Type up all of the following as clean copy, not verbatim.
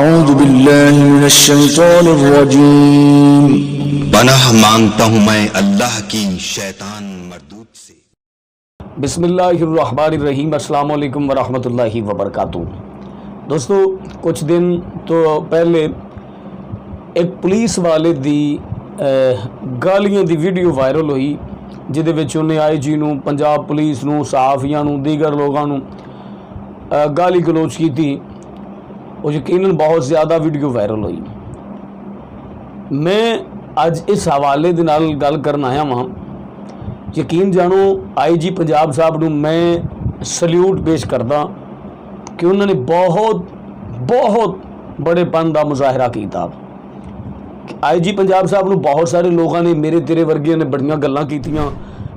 अऊज़ु बिल्लाहि मिनश शैतानिर रजीम। पनाह मांगता हूँ मैं अल्लाह की शैतान मरदूद से। बिस्मिल्लाहिर्रहमानिर्रहीम। अस्सलाम वालेकुम वरहमतुल्लाहि वबरकातुहू। दोस्तों, कुछ दिन तो पहले एक पुलिस वाले दी गालियां दी वीडियो वायरल हुई, जिहदे विच उन्हें IG नूं, पंजाब पुलिस नूं, सहाफियां नूं, दीगर लोगों नूं गाली गलोच की थी। और यकीनन बहुत ज़्यादा वीडियो वायरल हुई। मैं अज इस हवाले दे नाल गल करन आया वां। यकीन जानो, IG पंजाब साहब नूं मैं सल्यूट पेश करदा कि उन्होंने बहुत बहुत बड़ेपन का मुजाहरा किया। IG पंजाब साहब नूं बहुत सारे लोगों ने, मेरे तेरे वर्गियां ने बड़ियां गल्लां कीतियां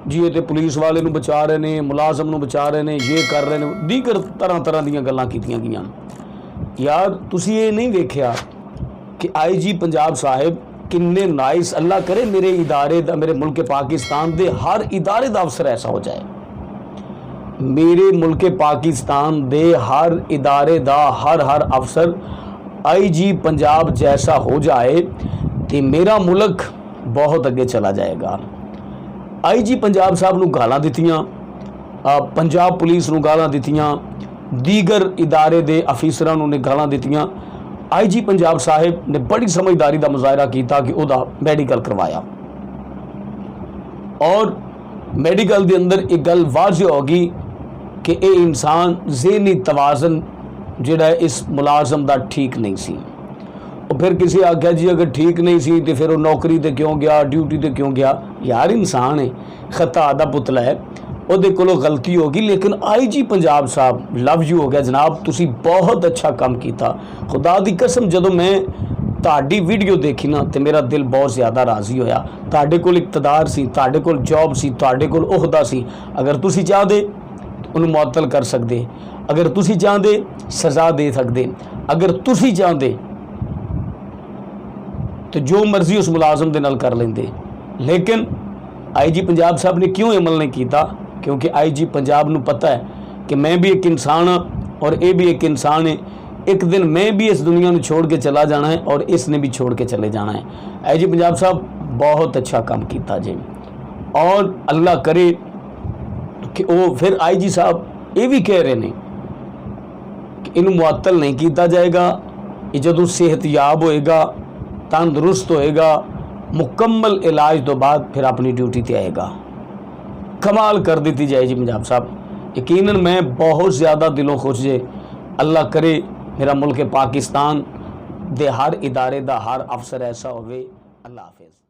जी, ये तो पुलिस वाले नूं बचा रहे ने, मुलाजम नूं बचा रहे ने, ये कर रहे ने, दीगर तरह तरह दीयां गल्लां कीतियां गईयां। यार तुसी ये नहीं वेख्या कि IG पंजाब साहिब किन्ने नाइस, अल्लाह करे मेरे इदारे दा, मेरे मुल्क पाकिस्तान दे हर इदारे दा अफसर ऐसा हो जाए, मेरे मुल्क पाकिस्तान दे हर इदारे दा हर अफसर IG पंजाब जैसा हो जाए तो मेरा मुल्क बहुत अगे चला जाएगा। IG पंजाब साहब नूं गालां दित्तियां, पंजाब पुलिस नूं गालां दित्तियां, दीगर इदारे दे अफीसरां नूं ने गालां दित्तियां। IG पंजाब साहिब ने बड़ी समझदारी का मुजाहरा किया कि उहदा मैडिकल करवाया, और मैडिकल के अंदर एक गल वाज़ेह होगी कि ये इंसान ज़हनी तवाज़न जिहड़ा इस मुलाजम का ठीक नहीं सी। और फिर किसी आख्या जी अगर ठीक नहीं सी तो फिर वो नौकरी ते क्यों गया, ड्यूटी ते क्यों गया। यार इंसान है, खता दा पुतला है, ਉਹਦੇ ਕੋਲੋਂ गलती होगी, लेकिन IG पंजाब साहब लव यू हो गया जनाब, तुसी बहुत अच्छा काम किया। खुदा दी कसम जदों मैं ਤੁਹਾਡੀ वीडियो देखी ना तो मेरा दिल बहुत ज़्यादा राज़ी होया। ਤੁਹਾਡੇ ਕੋਲ इकतदार सी, ਤੁਹਾਡੇ ਕੋਲ जॉब सी, ਤੁਹਾਡੇ ਕੋਲ ओहदा सी। अगर तुसी चाहते उन्हें मुअत्तल कर सकते, अगर तुसी चाहते सज़ा दे सकते, अगर तुसी चाहते तो जो मर्जी उस मुलाजम के नाल कर लेंदे। लेकिन IG पंजाब साहब ने क्यों अमल नहीं किया? क्योंकि IG पंजाब नूं पता है कि मैं भी एक इंसान हाँ और ये भी एक इंसान है। एक दिन मैं भी इस दुनिया में छोड़ के चला जाना है और इसने भी छोड़ के चले जाना है। IG पंजाब साहब बहुत अच्छा काम किया जी, और अल्लाह करे कि वो फिर IG साहब ये भी कह रहे हैं कि इन्हू मुअत्तल नहीं किया जाएगा। ये जदों सेहतयाब होएगा, तंदुरुस्त होएगा, मुकम्मल इलाज तो बाद फिर अपनी ड्यूटी पर आएगा। कमाल कर दी जाए जी पंजाब साहब। यकीनन मैं बहुत ज़्यादा दिलों खुश जे। अल्लाह करे मेरा मुल्क पाकिस्तान दे हर इदारे दा हर अफसर ऐसा होवे। अल्लाह हाफिज़।